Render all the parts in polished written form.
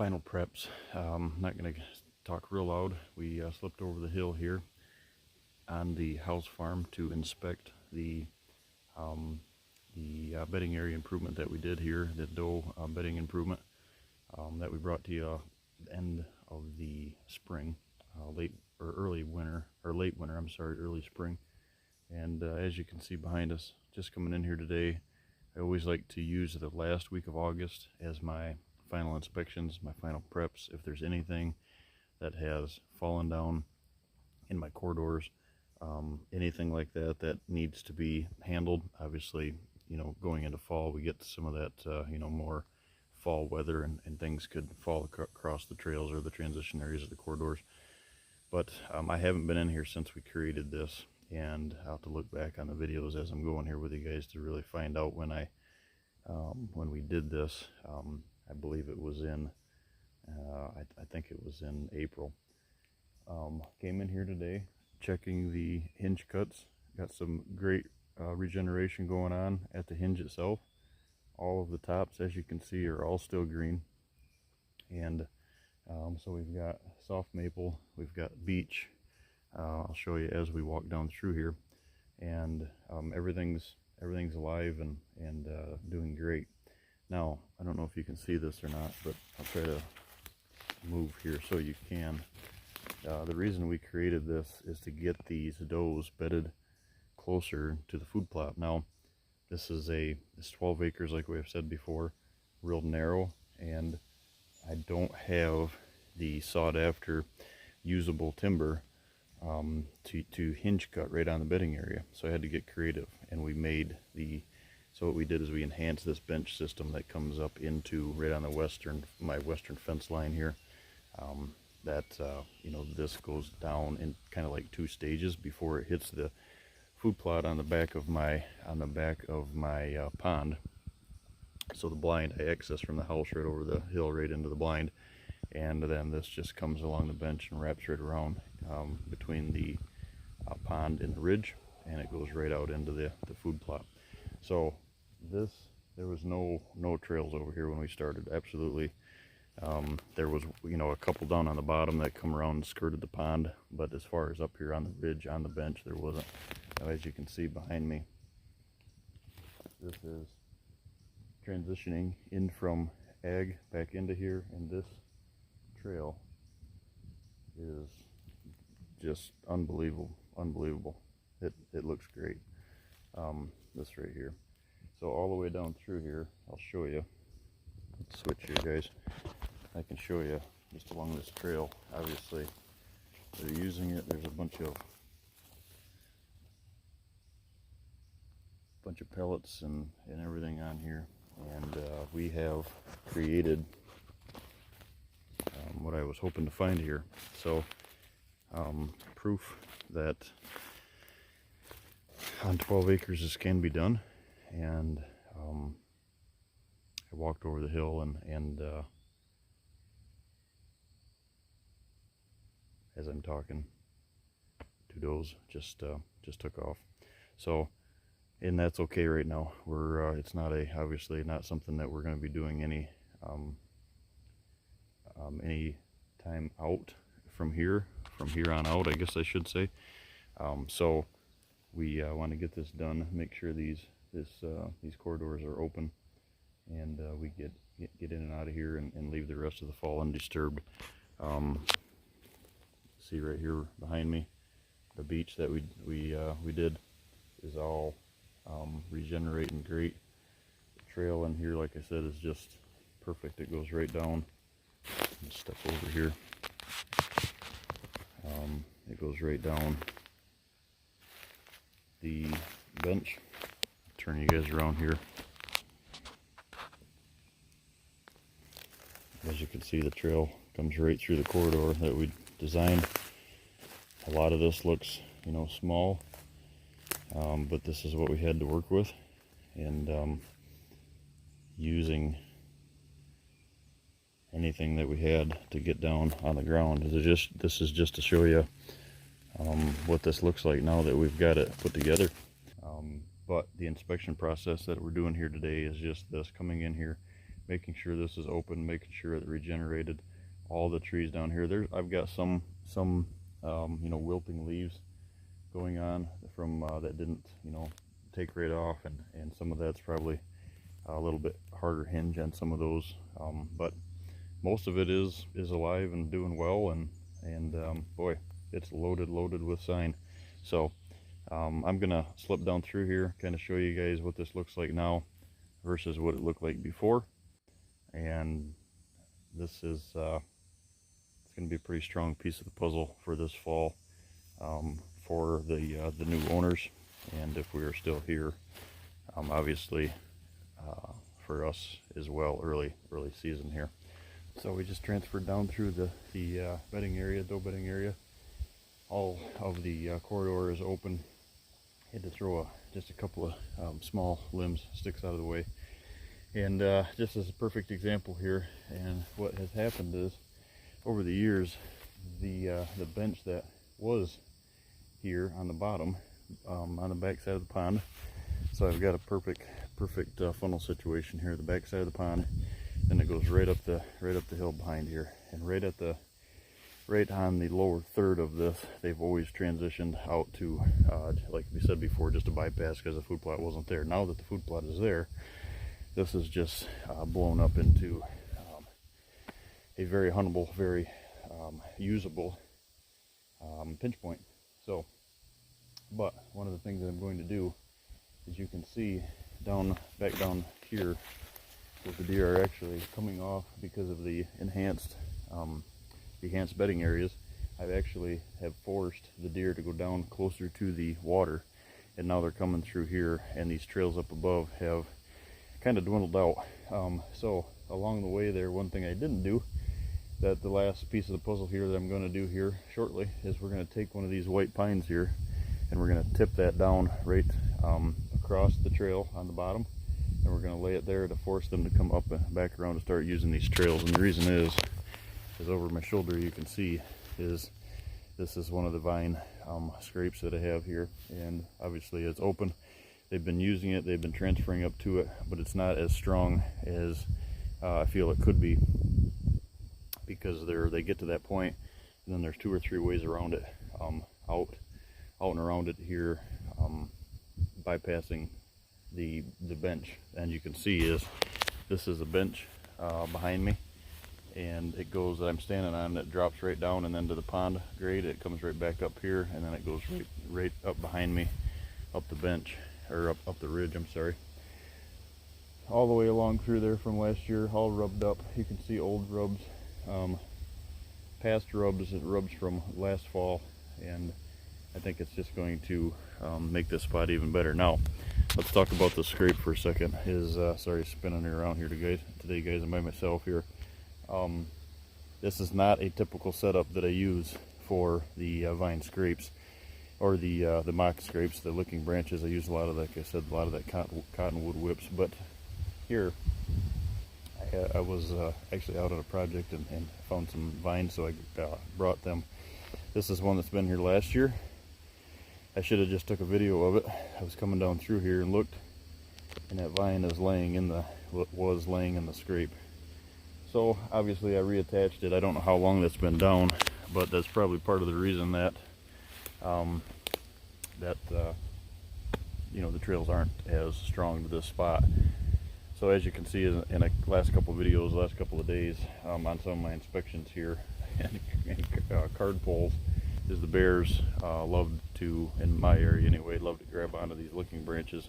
final preps. Not going to talk real loud. We slipped over the hill here on the house farm to inspect the bedding area improvement that we did here, the doe bedding improvement that we brought to you the end of the spring, late winter, early spring. And as you can see behind us, just coming in here today, I always like to use the last week of August as my final inspections, my final preps. If there's anything that has fallen down in my corridors, anything like that that needs to be handled. Obviously, going into fall, we get some of that, more fall weather, and things could fall across the trails or the transition areas of the corridors. But I haven't been in here since we created this, and I'll have to look back on the videos as I'm going here with you guys to really find out when we did this. I believe it was in, I think it was in April. Came in here today, checking the hinge cuts. Got some great regeneration going on at the hinge itself. All of the tops, as you can see, are all still green. And so we've got soft maple, we've got beech. I'll show you as we walk down through here. And everything's alive and doing great. Now, I don't know if you can see this or not, but I'll try to move here so you can. The reason we created this is to get these does bedded closer to the food plot. Now, this is 12 acres, like we have said before, real narrow, and I don't have the sought after usable timber to hinge cut right on the bedding area, so I had to get creative. And so what we did is we enhanced this bench system that comes up into right on the my western fence line here. This goes down in kind of like 2 stages before it hits the food plot on the back of my pond. So the blind I access from the house right over the hill right into the blind, and then this just comes along the bench and wraps right around between the pond and the ridge, and it goes right out into the food plot. So there was no trails over here when we started. Absolutely. There was a couple down on the bottom that come around and skirted the pond, but as far as up here on the ridge on the bench, there wasn't. Now, as you can see behind me, this is transitioning in from ag back into here, and this trail is just unbelievable. It looks great. This right here. So all the way down through here, I'll show you. Let's switch here, guys. I can show you just along this trail. Obviously, they're using it. There's a bunch of pellets and everything on here, and we have created what I was hoping to find here. So proof that on 12 acres this can be done. And I walked over the hill and as I'm talking, 2 does just took off. So, and that's okay right now. It's not obviously not something that we're going to be doing any time out from here on out, I guess I should say. So we want to get this done, make sure these corridors are open, and we get in and out of here and leave the rest of the fall undisturbed. See right here behind me, the beech that we did is all regenerating great. The trail in here, like I said, is just perfect. It goes right down. Let's step over here. It goes right down the bench. Turn you guys around here. As you can see, the trail comes right through the corridor that we designed. A lot of this looks, small, but this is what we had to work with, and using anything that we had to get down on the ground. This is just to show you what this looks like now that we've got it put together. But the inspection process that we're doing here today is just this: coming in here, making sure this is open, making sure it regenerated all the trees down here. I've got some you know, wilting leaves going on from that didn't, you know, take right off, and some of that's probably a little bit harder hinge on some of those, but most of it is alive and doing well, and boy, it's loaded with sign. So I'm gonna slip down through here, kind of show you guys what this looks like now versus what it looked like before. And this is it's gonna be a pretty strong piece of the puzzle for this fall, for the new owners, and if we are still here, obviously for us as well, early season here. So we just transferred down through the bedding area, doe bedding area. All of the corridor is open. Had to throw just a couple of small limbs, sticks out of the way. And just as a perfect example here, and what has happened is, over the years, the bench that was here on the bottom, on the back side of the pond. So I've got a perfect funnel situation here, the back side of the pond, and it goes right up the hill behind here, and right on the lower third of this, they've always transitioned out to, like we said before, just a bypass because the food plot wasn't there. Now that the food plot is there, this is just blown up into a very huntable, very usable pinch point. So, but one of the things that I'm going to do, as you can see back down here, where the deer are actually coming off because of the enhanced bedding areas, I've actually have forced the deer to go down closer to the water, and now they're coming through here, and these trails up above have kind of dwindled out. So along the way there, one thing I didn't do, that the last piece of the puzzle here that I'm going to do here shortly, is we're going to take one of these white pines here, and we're going to tip that down right across the trail on the bottom, and we're going to lay it there to force them to come up and back around to start using these trails. And the reason is over my shoulder, you can see, is this is one of the vine scrapes that I have here, and obviously it's open. They've been using it, they've been transferring up to it, but it's not as strong as I feel it could be, because they get to that point, and then there's 2 or 3 ways around it, out and around it here, bypassing the bench. And you can see this is a bench behind me, and it goes, I'm standing on it, drops right down and then to the pond grade. It comes right back up here, and then it goes right up behind me, up the bench, or up the ridge, I'm sorry, all the way along through there from last year, all rubbed up. You can see old rubs, past rubs, rubs from last fall, and I think it's just going to make this spot even better. Now let's talk about the scrape for a second. Sorry, spinning around here today guys, I'm by myself here. This is not a typical setup that I use for the vine scrapes, or the mock scrapes, the licking branches. I use a lot of, like I said, a lot of that cottonwood whips. But here, I was actually out on a project and found some vines, so I brought them. This is one that's been here last year. I should have just took a video of it. I was coming down through here and looked, and that vine is was laying in the scrape. So obviously I reattached it. I don't know how long that's been down, but that's probably part of the reason that you know, the trails aren't as strong to this spot. So as you can see in the last couple of videos, last couple of days, on some of my inspections here, and card poles, is the bears love to, in my area anyway, love to grab onto these licking branches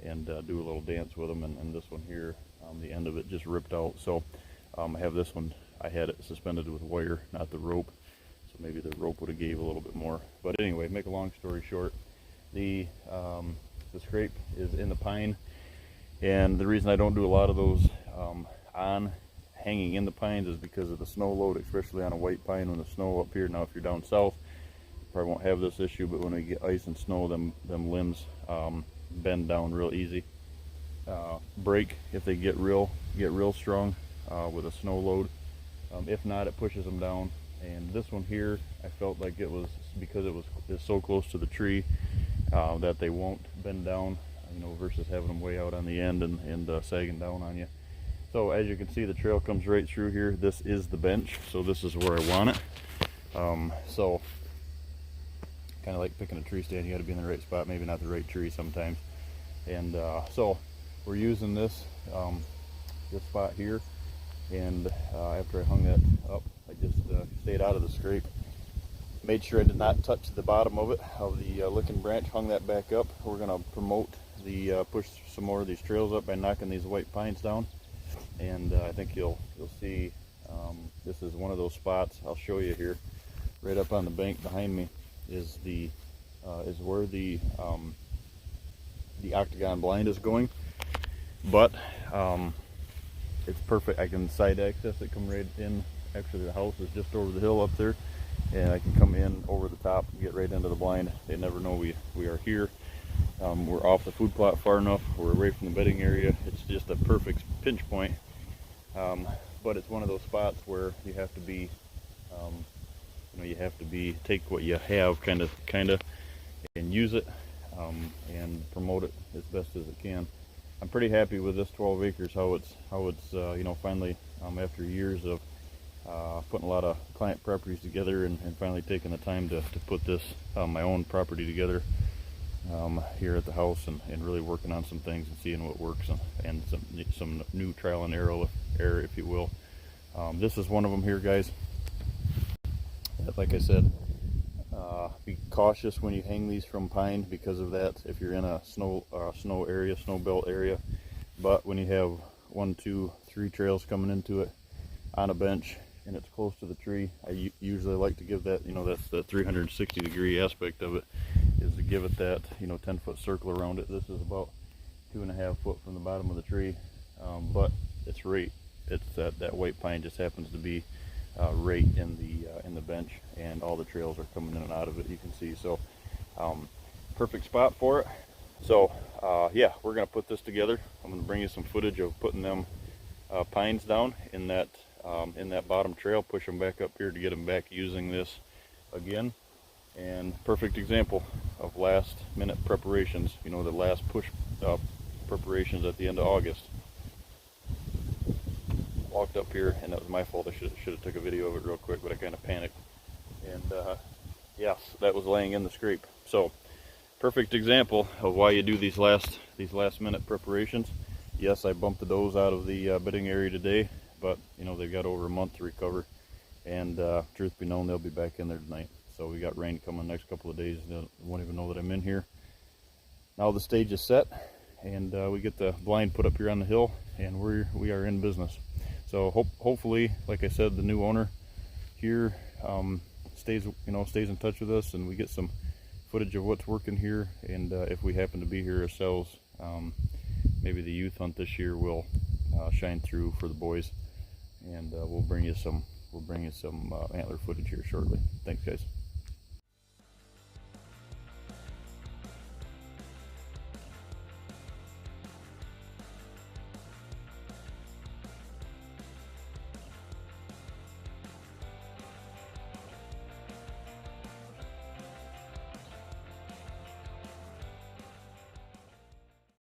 and do a little dance with them. And this one here, the end of it just ripped out. So I have this one, I had it suspended with wire, not the rope, so maybe the rope would have gave a little bit more. But anyway, make a long story short, the scrape is in the pine, and the reason I don't do a lot of those hanging in the pines is because of the snow load, especially on a white pine when the snow up here. Now if you're down south, you probably won't have this issue, but when we get ice and snow, them limbs bend down real easy, break if they get real strong with a snow load. If not, it pushes them down. And this one here, I felt like it was, because it's so close to the tree, that they won't bend down, you know, versus having them way out on the end and sagging down on you. So as you can see, the trail comes right through here. This is the bench, so this is where I want it. So kind of like picking a tree stand, you got to be in the right spot, maybe not the right tree sometimes. And so we're using this this spot here, and after I hung that up, I just stayed out of the scrape, made sure I did not touch the bottom of it, of the licking branch, hung that back up. We're going to promote the push some more of these trails up by knocking these white pines down, and I think you'll see this is one of those spots. I'll show you here. Right up on the bank behind me is the is where the Octagon Blind is going, but it's perfect. I can side access it, come right in. Actually, the house is just over the hill up there, and I can come in over the top and get right into the blind. They never know we are here. We're off the food plot far enough. We're away from the bedding area. It's just a perfect pinch point. But it's one of those spots where you have to be, you have to take what you have, kind of, and use it, and promote it as best as it can. I'm pretty happy with this 12 acres. How it's finally, after years of putting a lot of client properties together, and finally taking the time to put this my own property together here at the house, and really working on some things and seeing what works, and some new trial and error, if you will. This is one of them here, guys. Like I said, be cautious when you hang these from pine because of that, if you're in a snow belt area. But when you have 1, 2, 3 trails coming into it on a bench and it's close to the tree, I usually like to give that, that's the 360-degree aspect of it, is to give it that 10-foot circle around it. This is about 2.5 foot from the bottom of the tree, but it's that white pine just happens to be right in the bench, and all the trails are coming in and out of it, you can see. So perfect spot for it. So yeah, we're gonna put this together. I'm gonna bring you some footage of putting them pines down in that bottom trail, push them back up here to get them back using this again. And perfect example of last minute preparations, the last push preparations at the end of August. Walked up here, and that was my fault. I should have took a video of it real quick, but I kind of panicked, and yes, that was laying in the scrape. So perfect example of why you do these last minute preparations. Yes, I bumped the does out of the bedding area today, but they've got over a month to recover, and truth be known, they'll be back in there tonight. So we got rain coming the next couple of days. They won't even know that I'm in here. Now the stage is set, and we get the blind put up here on the hill, and we are in business. So hopefully, like I said, the new owner here stays in touch with us, and we get some footage of what's working here. And if we happen to be here ourselves, maybe the youth hunt this year will shine through for the boys, and we'll bring you some antler footage here shortly. Thanks, guys.